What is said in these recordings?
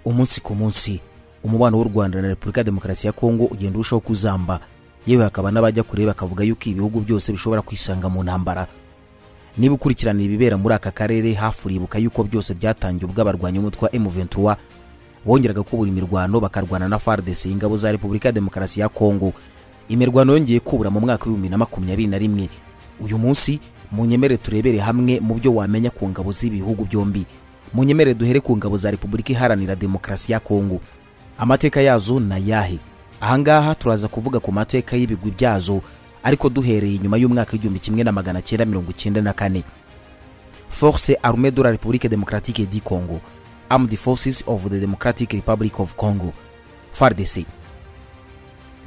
umunsi ku munsi umubano w'u Rwanda na Repubulika ya Demokarasi ya Kongo ugenda urushaho kuzamba, yewe hakaba n'abajya kureba bakavuga yuko ibihugu byose bishobora kwisanga mu ntambara. Niba ukurikirana ibibera muri aka karere hafuribuka yuko byose byatangiye ubwo abarwanya umutwe wa M23 bongeraga kubura imirwano bakarwana na FARDC ingabo za Repubulika ya Demokarasi ya Kongo. Imirwano yongeye kubura mu mwaka wa 2021. Uyu munsi munyemere turebere hamwe mu byo wamenya ku ngabo z'ibihugu byombi. Munyemere duhere ku ngabo za Repubulika Iharanira Demokarasi ya Kongo. Amateka yazo na yahe? Ahangaha turaza kuvuga ku mateka y'ibigwi byazo ariko duhereye nyuma y'umwaka w'igihumbi kimwe na 1994. Force Armée de la République démocratique du Congo, Armed Forces of the Democratic Republic of Congo, FARDC.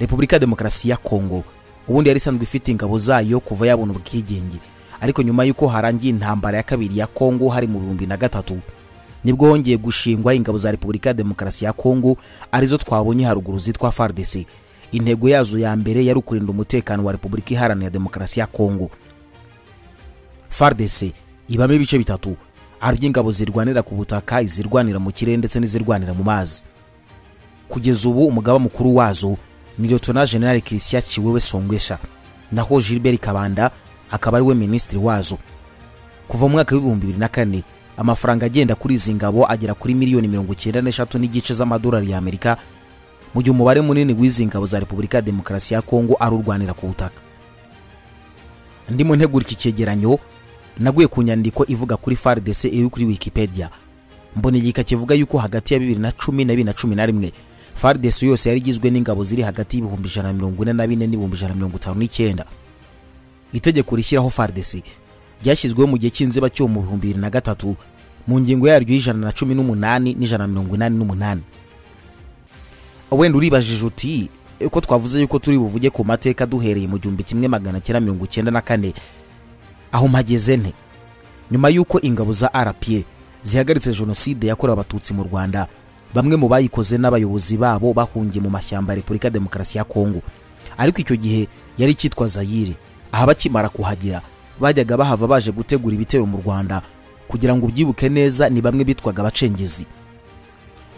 Repubulika ya Demokarasi ya Kongo ubundi yari isanzwe ifite ingabo zayo kuva yabona ubwigenge, ariko nyuma y'uko harangiye intambara ya kabiri ya Kongo hari mu 2003 nibwo hongeye gushingwa ingabo za Repubulika ya Demokarasi ya Kongo arizo twabonye haruguru zitwa FARDC. Intego yazo ya mbere yari ukurinda umutekano wa Repubulika Iharanira Demokarasi ya Kongo. FARDC ibamo ibice bitatu, ari ingabo zirwanira ku butaka, izirwanira mu kirere ndetse n'izirwanira mu mazi. Kugeza ubu umugaba mukuru wazo ni Lieutenant General Christian Chiwewe Songwesha, naho Gilbert Kabanda akaba ari we ministri wazo. Kuva mu mwaka wa 2004 amafaranga agenda kuri izi ngabo agera kuri miliyoni 93 n'igice z'amadolari ya Amerika, mu gihe umubare munini w'izi ngabo za Repubulika ya Demokarasi ya Kongo arurwanira ku butaka. Ndimo ntegura iki cyegeranyo naguye ku nyandiko ivuga kuri FARDC iri kuri Wikipedia. Mbone igika kivuga yuko hagati ya 2010 na 2011 FARDC yose yari igizwe n'ingabo ziri hagati y'ibihumbi 144 n'ibihumbi 159. Itegeko rishyiraho FARDC ryashyizweho mu gihe cy'inziba cyo mu 2003 mu ngingo yaryo y'118 n'188. Wenda uribajije uti uko twavuze yuko turi buvuge ku mateka duhereye mu 1994 aho mpageze nte? Nyuma yuko ingabo za RPA zihagaritse jenoside yakorewe abatutsi mu Rwanda, bamwe mu bayikoze n'abayobozi babo bahungiye mu mashyamba ya Repubulika ya Demokarasi ya Kongo. Ariko icyo gihe yari cyitwa Zaire. Aha bakimara kuhagira bajyaga bahava baje gutegura ibitero mu Rwanda, kugira ngo ubyibuke neza ni bamwe bitwaga abacengezi.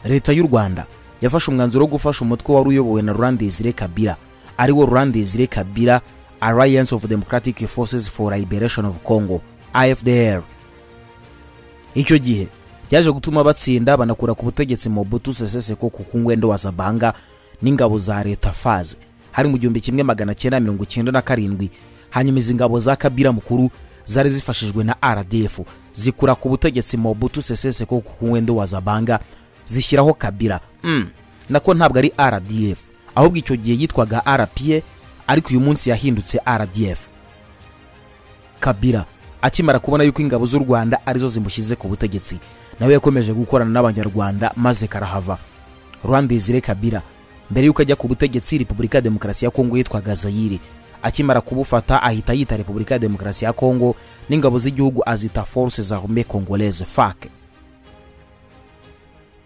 Leta y'u Rwanda yafashe umwanzuro wo gufasha umutwe wari uyobowe na Laurent Désiré Kabila, ari wo Laurent Désiré Kabila Alliance of Democratic Forces for Liberation of Congo, AFDR. Icyo gihe yaje gutuma batsinda banakura ku butegetsi Mobutu Sese Seko ku ngwendo wa Zabanga n'ingabo za leta FAZ hari mu 1997. Hanyuma izi ngabo za Kabila mukuru zari zifashijwe na RDF zikura ku butegetsi Mobutu Sese Seko ku ngwendo wa Zabanga zishyiraho Kabila. Nako ntabwo ari RDF, ahubwo icyo gihe yitwaga RPA, ariko uyu munsi yahindutse RDF. Kabila akimara kubona yuko ingabo z'u Rwanda arizo zimushyize ku butegetsi, nawe yakomeje gukorana n'abanyarwanda maze karahava. Laurent Désiré Kabila mbere yuko ajya ku butegetsi Repubulika ya Demokarasi ya Kongo yitwaga Zaire, akimara kubufata ahita yita Repubulika ya Demokarasi ya Kongo n'ingabo z'igihugu azita Forces Armées Congolaises FARC.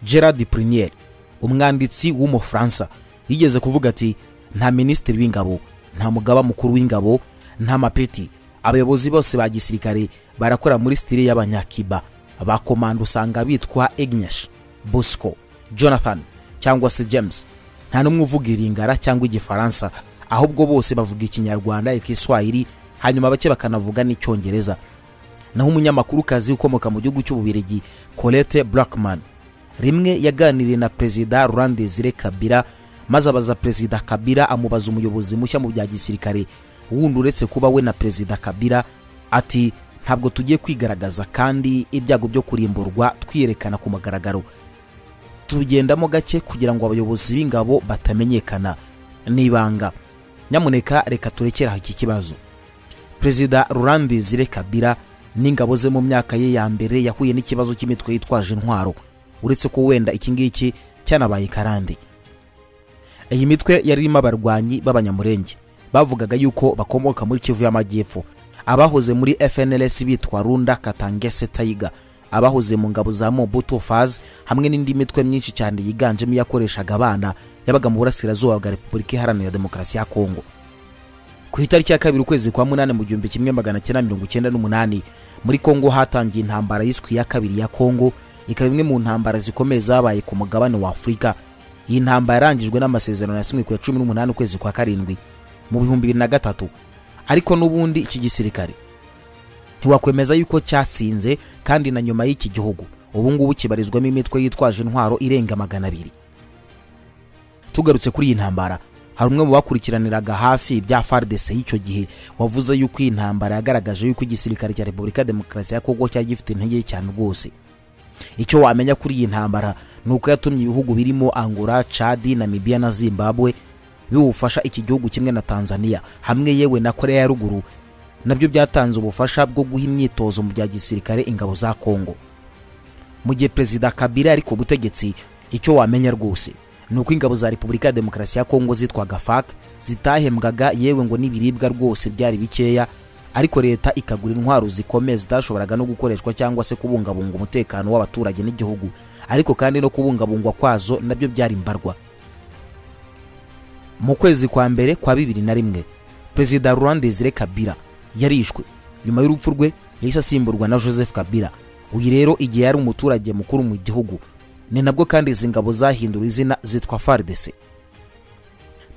Gerard Prunier, umwanditsi w'Umufaransa, yigeze kuvuga ati nta ministri w'ingabo, nta mugaba mukuru w'ingabo, nta mapeti. Abayobozi bose ba gisirikare barakora muri style y'abanyakiba. Abakomando usanga bitwa Ignace, Bosco, Jonathan cyangwa se James. Nta numwe uvuga iringara cyangwa igifaransa, ahubwo bose bavuga ikinyarwanda, ikiswahili, hanyuma bake bakanavuga n'icyongereza. Naho umunyamakuru kazi ukomoka mu gihugu cy'Ububirigi Colette Blackman rimwe yaganiriye na President Laurent Désiré Kabila, maze abaza President Kabila amubaza umuyobozi mushya mu bya gisirikare wundi uretse kuba we na President Kabila, ati ntabwo tugiye kwigaragaza kandi ibyago byo kurimburwa twiyerekana ku magaragaro. Tugendamo gake kugira ngo abayobozi b'ingabo batamenyekana nibanga. Nyamuneka reka turekera iki kibazo. President Laurent Désiré Kabila n'ingabo ze mu myaka ye ya mbere yahuye n'ikibazo cy'imitwe yitwaje intwaro, uretse ko wenda iki ngiki cyanabaye karande. Iyi mitwe yarimo abarwanyi b'abanyamurenge bavugaga yuko bakomoka muri Kivu y'Amajyepfo, abahoze muri FNLS bitwa Runda Katangese Taiga, abahoze mu ngabo za Mobutu FAZ, hamwe n'indi mitwe myinshi cyane yiganjemo yakoreshaga abana yabaga mu burasirazuba bwa Repubulika Iharanira Demokarasi ya Kongo. Ku itariki ya 2 ukwezi kwa 8 mu 1998 muri Kongo hatangiye intambara yiswe ya kabiri ya Kongo, ikaba imwe mu ntambara zikomeye zabaye ku mugabane wa Afurika. Iyi ntambara yarangijwe n'amasezerano yasinywe ku 18 ukwezi kwa karindwi mu 2003, ariko n'ubundi iki gisirikare ntiwakwemeza yuko cyatsinze, kandi na nyuma y'iki gihugu ubu ngubu kibarizwamo imitwe yitwaje intwaro irenga 200. Tugarutse kuri iyi ntambara, hari umwe mu bakurikiraniraga hafi ibya FARDC y'icyo gihe wavuze yuko iyi ntambara yagaragaje yuko igisirikare cya Repubulika Demokarasi ya Kongo cyari gifite intege cyane rwose. Icyo wamenya kuri iyi ntambara nuko yatumye ibihugu birimo Angola, Chad, Namibia na Zimbabwe biwufasha iki gihugu kimwe na Tanzania, hamwe yewe na Korea ya Ruguru nabyo byatanze ubufasha bwo guha imyitozo mu bya gisirikare ingabo za Kongo. Mu gihe Perezida Kabila ari ku butegetsi, icyo wamenya rwose nuko ingabo za Repubulika Demokarasi ya Kongo zitwaga FARC zitahembwaga, yewe ngo n'ibiribwa rwose byari bikeya, ariko leta ikagura intwaro zikomeye zitashoboraga no gukoreshwa cyangwa se kubungabunga umutekano w'abaturage n'igihugu, ariko kandi no kubungabungwa kwazo nabyo byari mbarwa. Mu kwezi kwa mbere kwa 2001 Perezida Laurent Désiré Kabila yarishwe. Nyuma y'urupfu rwe yahise asimburwa na Joseph Kabila. Uyu rero igihe yari umuturage mukuru mu gihugu, ni nabwo kandi izi ngabo zahindura izina zitwa FARDC.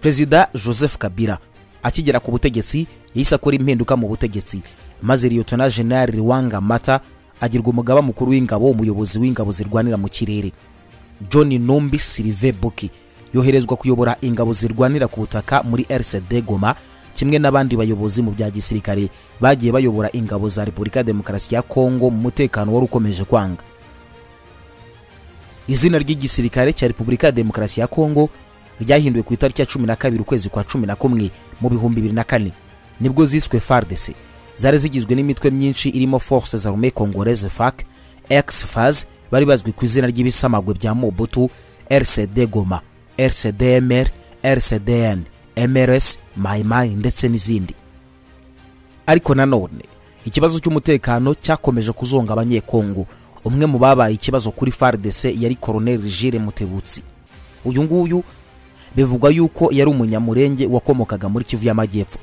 Perezida Joseph Kabila akigera ku butegetsi yahise akora impinduka mu butegetsi, maze Lieutenant General Rwanga Mata agirwa umugaba mukuru w'ingabo, umuyobozi w'ingabo zirwanira mu kirere. John Numbi Sylvain Boki yoherezwa kuyobora ingabo zirwanira ku butaka muri RCD Goma, kimwe n'abandi bayobozi mu bya gisirikare bagiye bayobora ingabo za Repubulika Demokarasi ya Kongo mu mutekano wari ukomeje kwanga. Izina ry'igisirikare cya Repubulika Demokarasi ya Kongo ryahinduwe ku itariki ya 12 ukwezi kwa 11 mu 2004, nibwo ziswe FARDC. Zari zigizwe n'imitwe myinshi irimo Forces Armées Congolaises FARC, ex-FAZ bari bazwi ku izina ry'ibisamagwe bya Mobutu, RCD Goma, RCDMR, RCDN, MRS, Mai ndetse n'izindi. Ariko nanone ikibazo cy'umutekano cyakomeje kuzonga abanyekongo. Umwe mu babaye ikibazo kuri FARDC yari Colonel Jules Mutebutsi. Uyu nguyu bivugwa yuko yari umunyamurenge wakomokaga muri Kivu y'Amajyepfo.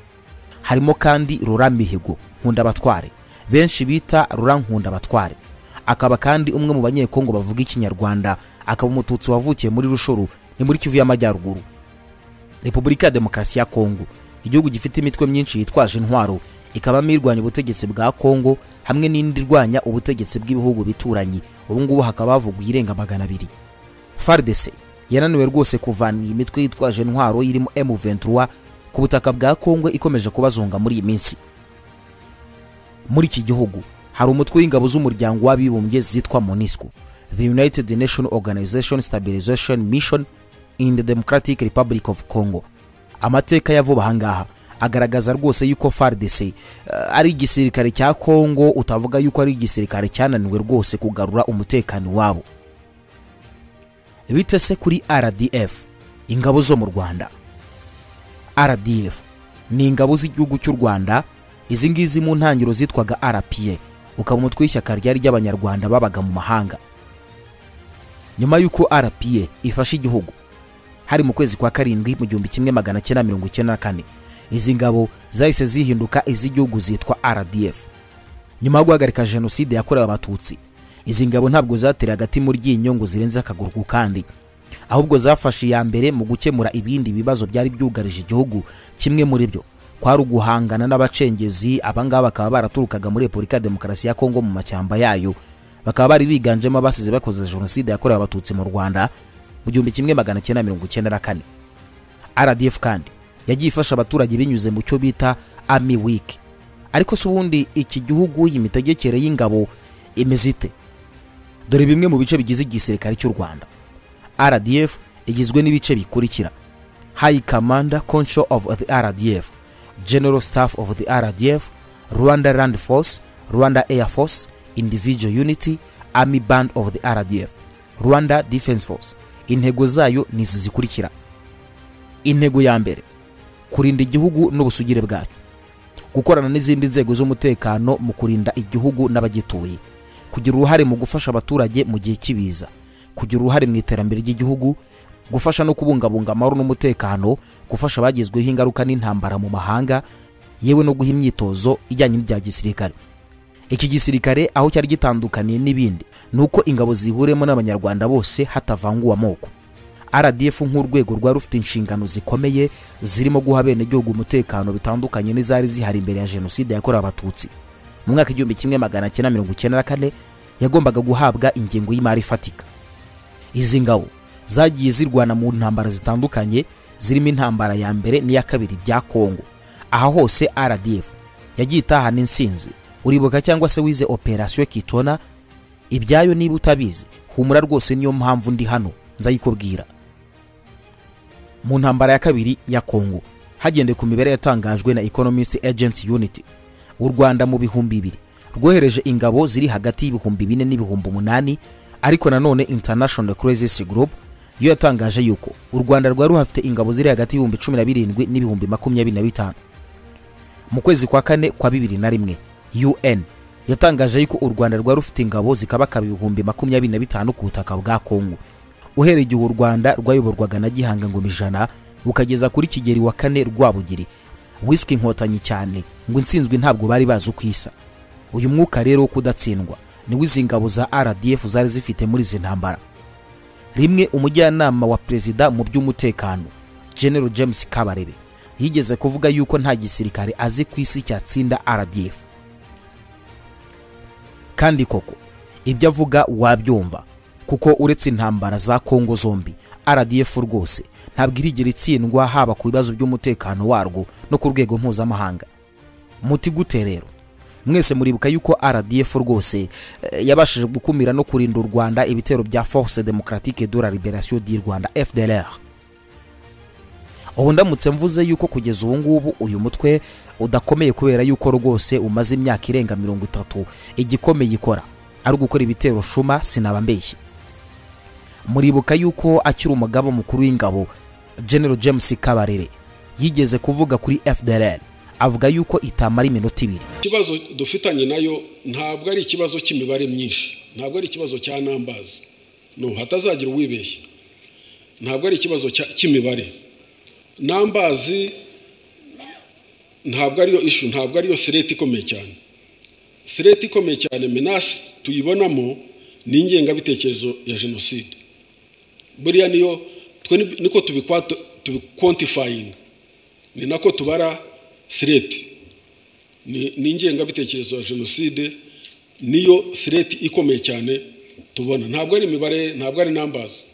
Harimo kandi Laurent Mihigo Nkundabatware, benshi bita Laurent Nkundabatware. Akaba kandi umwe mu banyekongo bavuga ikinyarwanda, akaba umututsi wavukiye muri Rushuru ni muri Kivu y'Amajyaruguru. Repubulika Demokarasi ya Kongo, igihugu gifite imitwe myinshi yitwaje intwaro, ikaba mirwanya ubutegetsi bwa Kongo hamwe n'indi rwanya ubutegetsi bw'ibihugu bituranye. Ubu ngubu hakaba havugwa irenga 200. FARDC yananiwe rwose kuvana imitwe yitwaje intwaro irimo M23 ku butaka bwa Kongo ikomeje kubazonga muri iyi minsi. Muri iki gihugu hari umutwe w'ingabo z'umuryango w'abibumbye zitwa MONUSCO, the United Nations Organization Stabilization Mission in the Democratic Republic of Congo. Amateka ya vuba hangaha agaragaza rwose yuko FARDC ari igisirikare cya Kongo, utavuga yuko ari igisirikare cyananiwe rwose kugarura umutekano wabo. Bitese kuri RDF, ingabo zo mu Rwanda. RDF ni ingabo z'igihugu cy'u Rwanda, izi ngizi mu ntangiro zitwaga RPA, ukaba umutwe w'ishyaka ryari ry'abanyarwanda babaga mu mahanga. Nyuma yuko RPA ifashe igihugu hari mu kwezi kwa karindwi mu 1994, izi ngabo zahise zihinduka iz'igihugu zitwa RDF. Nyuma yo guhagarika jenoside yakorewe abatutsi, izi ngabo ntabwo zatera hagati muri ry'inyongo zirenze akaguru kandi, ahubwo zafashe ya mbere mu gukemura ibindi bibazo byari byugarije igihugu. Kimwe muri byo kwari uguhangana n'abacengezi. Abangaba bakaba baraturukaga muri Repubulika Demokarasi ya Kongo mu macyamba yayo, bakaba bari biganjemo abasize bakoze jenoside yakorewe abatutsi mu Rwanda mu 1994. RDF kandi yagiye ifasha abaturage binyuze mu cyo bita Army Week. Ariko se ubundi iki gihugu y'imitegekere y'ingabo imezite? Dore bimwe mu bice bigize igisirikare cy'u Rwanda. RDF igizwe n'ibice bikurikira: High Commander Control of the RDF, General Staff of the RDF, Rwanda Land Force, Rwanda Air Force, Individual Unity, Army Band of the RDF, Rwanda Defense Force. Intego zayo nizi zikurikira: intego ya mbere, kurinda igihugu n'ubusugire bwacyo, gukorana n'izindi nzego z'umutekano mu kurinda igihugu n'abagituye, kugira uruhare mu gufasha abaturage mu gihe kibiza, kugira uruhare mu iterambere ry'igihugu, gufasha no kubungabunga amahoro n'umutekano, gufasha abagizweho ingaruka n'intambara mu mahanga, yewe no guha imyitozo ijyanye n'ibya gisirikare. Iki gisirikare aho cyari gitandukaniye n'ibindi nuko ingabo zihuremo n'abanyarwanda bose hatavanguwe amoko. RDF nk'urwego rwari rufite inshingano zikomeye zirimo guha bene gihugu umutekano bitandukanye n'izari zihari imbere ya jenoside yakorewe abatutsi. Mu mwaka 1994 yagombaga guhabwa ingengo y'imari ifatika. Izi ngabo zagiye zirwana mu ntambara zitandukanye zirimo intambara ya mbere n'iya kabiri bya Kongo. Aha hose RDF yagiye itahana insinzi. Uribuka cyangwa se wize operation Kitona? Ibyayo niba utabizi humura rwose, niyo mpamvu ndi hano nzayikubwira. Mu ntambara ya kabiri ya Kongo hagende ku mibare yatangajwe na Economist Agency Unity, u Rwanda mu bihumbi 2 rwohereje ingabo ziri hagati y'ibihumbi 4 n'ibihumbi 8, ariko nanone International Crisis Group yo yatangaje yuko u Rwanda rwari ruhafite ingabo ziri hagati y'ibihumbi 17 n'ibihumbi 25. Mu kwezi kwa kane kwa 2001 UN yatangaje yuko u Rwanda rwari rufite ingabo zikabaka ibihumbi 25 ku butaka bwa Kongo. Uhereye igihe u Rwanda rwayoborwaga na Gihanga Ngoma Ijana ukageza kuri Kigeli wa kane Rwabugiri, wiswe inkotanyi cyane ngo insinzwe ntabwo bari bazi ukwisa. Uyu mwuka rero wo kudatsindwa ni w'izingabo za RDF zari zifite muri izi ntambara. Rimwe umujyanama wa perezida mu by'umutekano General James Kabarebe yigeze kuvuga yuko nta gisirikare azi kwisi cyatsinda RDF. Kandi koko ibyo avuga wabyumva, kuko uretse intambara za Kongo zombi RDF rwose ntabwo irigera itsindwa haba ku bibazo by'umutekano warwo no ku rwego mpuzamahanga. Muti gute rero? Mwese muribuka yuko RDF rwose yabashije gukumira no kurinda u Rwanda ibitero bya Force Democratique de la Libération du Rwanda FDLR. Ubu ndamutse mvuze yuko kugeza ubu ngubu uyu mutwe udakomeye kubera yuko rwose umaze imyaka irenga 30 igikomeye ikora ari gukora ibitero shuma, sinaba mbeshye. Muribuka yuko akiri umugaba mukuru w'ingabo General James Kabarebe yigeze kuvuga kuri FDLR avuga yuko itamara iminota 2. Ikibazo dufitanye nayo ntabwo ari ikibazo cy'imibare myinshi, ntabwo ari ikibazo cya numbers, no hatazagira uwibeshya. Ntabwo ari ikibazo cy'imibare. Numbers ntabwo ariyo issue, ntabwo ariyo threat ikomeye cyane. Threat ikomeye cyane menace tuyibonamo ni ingengabitekerezo ya jenoside. Buriya niyo niko tubiquantifying, ni nako tubara threat. Ni ingengabitekerezo ya jenoside niyo threat ikomeye cyane tubona. Ntabwo ari imibare, ntabwo ari numbers.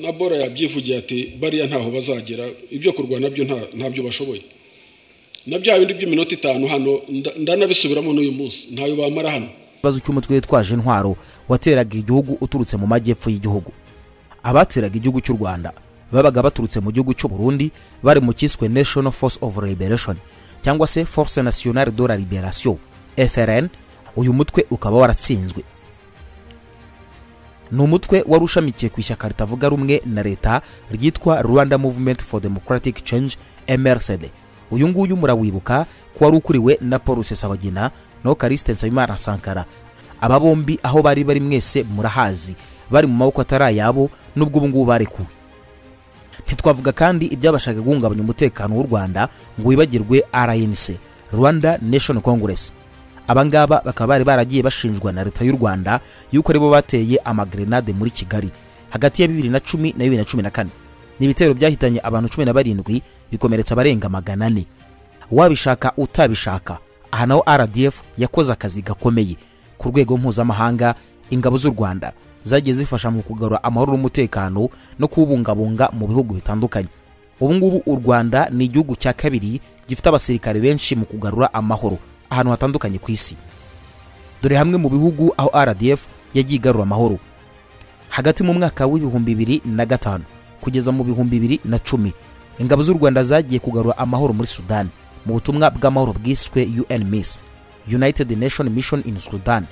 Na Bora yabyivugiye ati bariya ntaho bazagera, ibyo kurwana byo ntabyo bashoboye. Na bya bindi by'iminota 5 hano ndanabisubiramo n'uyu munsi ntayo bamara hano. Bazu cy'umutwe witwaje intwaro wateraga igihugu uturutse mu majyepfo y'igihugu. Abateraga igihugu cy'u Rwanda babaga baturutse mu gihugu cy'u Burundi, bari mu kiswe National Force of Liberation cyangwa se Force Nationale de la Libération FRN. Uyu mutwe ukaba waratsinzwe. Ni umutwe warushamikiye ku ishyaka ritavuga rumwe na leta ryitwa Rwanda Movement for Democratic Change MRCD. Uyu nguyu murawibuka ko wari ukuriwe na Paul Rusesabagina no Callixte Nsabimana Sankara. Aba bombi aho bari mwese murahazi, bari mu maboko atarayabo nubwo ubu ngubu barekuwe. Ntitwavuga kandi ibyabashaga guhungabanya umutekano w'u Rwanda ngo wibagirwe RNC, Rwanda National Congress. Abangaba bakaba baragiye bashinjwa na leta y'u Rwanda yuko aribo bateye amagrenade muri Kigali hagati ya 2010 na 2014. Nibitero byahitanye abantu 17 bikomeretsa barenga 400. Wabishaka utabishaka, aha naho RDF yakoze akazi gakomeye ku rwego mpuzamahanga. Ingabo z'u Rwanda zagiye zifasha mu kugarura amahoro n'umutekano no kubungabunga mu bihugu bitandukanye. Ubu ngubu u Rwanda ni igihugu cya kabiri gifite abasirikare benshi mu kugarura amahoro ahantu hatandukanye ku isi. Dore hamwe mu bihugu aho RDF yagiye igarura amahoro. Hagati mu mwaka w'ibihumbi 2005 kugeza mu bihumbi 2010, ingabo z'u Rwanda zagiye kugarura amahoro muri Sudan mu butumwa bw'amahoro bwiswe UNMISS, United Nations Mission in Sudan.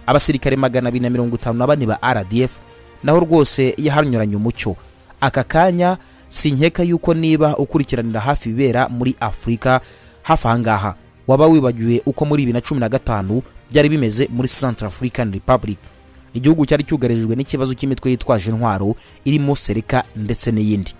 Abasirikare 254 ba RDF naho rwose yahanyuranye umucyo. Aka kanya sinkeka yuko niba ukurikiranira hafi bibera muri Afrika hafi ahangaha waba wibagiwe uko muri 2015 byari bimeze muri Central African Republic, igihugu cyari cyugarijwe n'ikibazo cy'imitwe yitwaje intwaro irimo Sereka ndetse n'iyindi.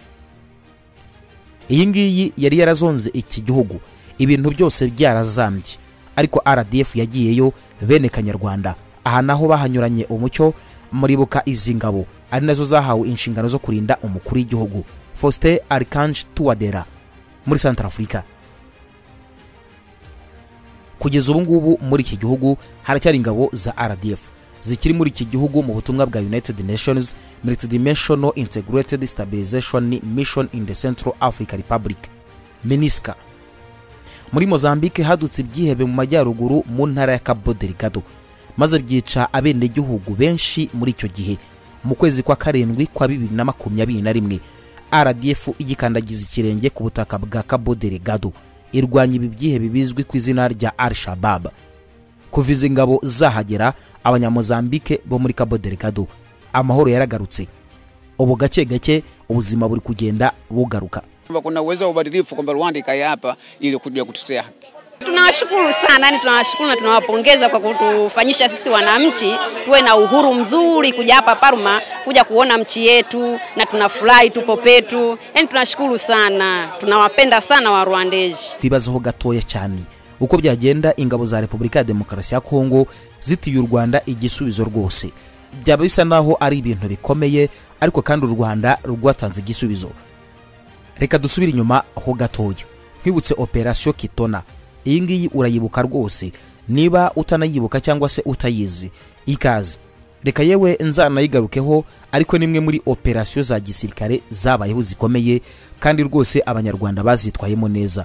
Iyi ngiyi yari yarazonze iki gihugu, ibintu byose byarazambye. ariko RDF yagiyeyo bene Kanyarwanda. Aha naho bahanyuranye umucyo. Muribuka izi ngabo ari nazo zahawe inshingano zo kurinda umukuru w'igihugu Faustin Archange Touadera muri Centrafrica. Kugeza ubu ngubu muri iki gihugu haracyari ingabo za RDF zikiri muri iki gihugu mu butumwa bwa United Nations Multidimensional Integrated Stabilization Mission in the Central African Republic MINUSCA. Muri Mozambique hadutse ibyihebe mu majyaruguru mu ntara ya Cabo Delgado, maze byica abene gihugu benshi muri icyo gihe. Mu kwezi kwa karindwi kwa 2021 RDF igikandagiza ikirenge ku butaka bwa Cabo Delgado irwanya ibi byihebe bizwi ku izina rya Al-Shabaab. Kuviza ingabo zahagera, abanyamozambike bo muri Cabo Delgado amahoro yaragarutse. Ubu gake gake ubuzima buri kugenda bugaruka. Kuna uwezo wa ubadilifu kwamba Rwanda ikaja hapa ili kuja kutetea haki. Tunawashukuru sana, tunawashukuru na tunawapongeza kwa kutufanyisha sisi wananchi tuwe na uhuru mzuri kuja hapa Parma kuja kuona mchi yetu, na tunafurahi tupo petu. Tunashukuru sana, tunawapenda sana wa Rwandeji. Bibazaho gatoya cyane uko byagenda ingabo za Republika ya Demokarasi ya Kongo zitiye u Rwanda igisubizo rwose. Byaba bisa naho ari ibintu bikomeye, ariko kandi u Rwanda rwatanze igisubizo. Reka dusubira inyuma ho gatoya. Twibutse Operation Kitona. Iyi ngiyi urayibuka rwose, niba utanayibuka cyangwa se utayizi ikaze. Reka yewe nzanayigarukeho, ariko nimwe muri operation za gisirikare zabayeho zikomeye kandi rwose abanyarwanda bazitwayemo neza.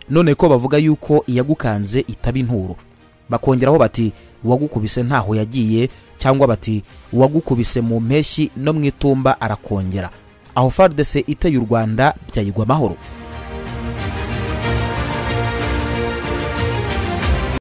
None ko bavuga yuko iyagukanze itaba inturo, bakongeraho bati uwagukubise ntaho yagiye, cyangwa bati uwagukubise mu mpeshyi no mwitumba arakongera. Aho FARDC iteye u Rwanda byayigwa amahoro.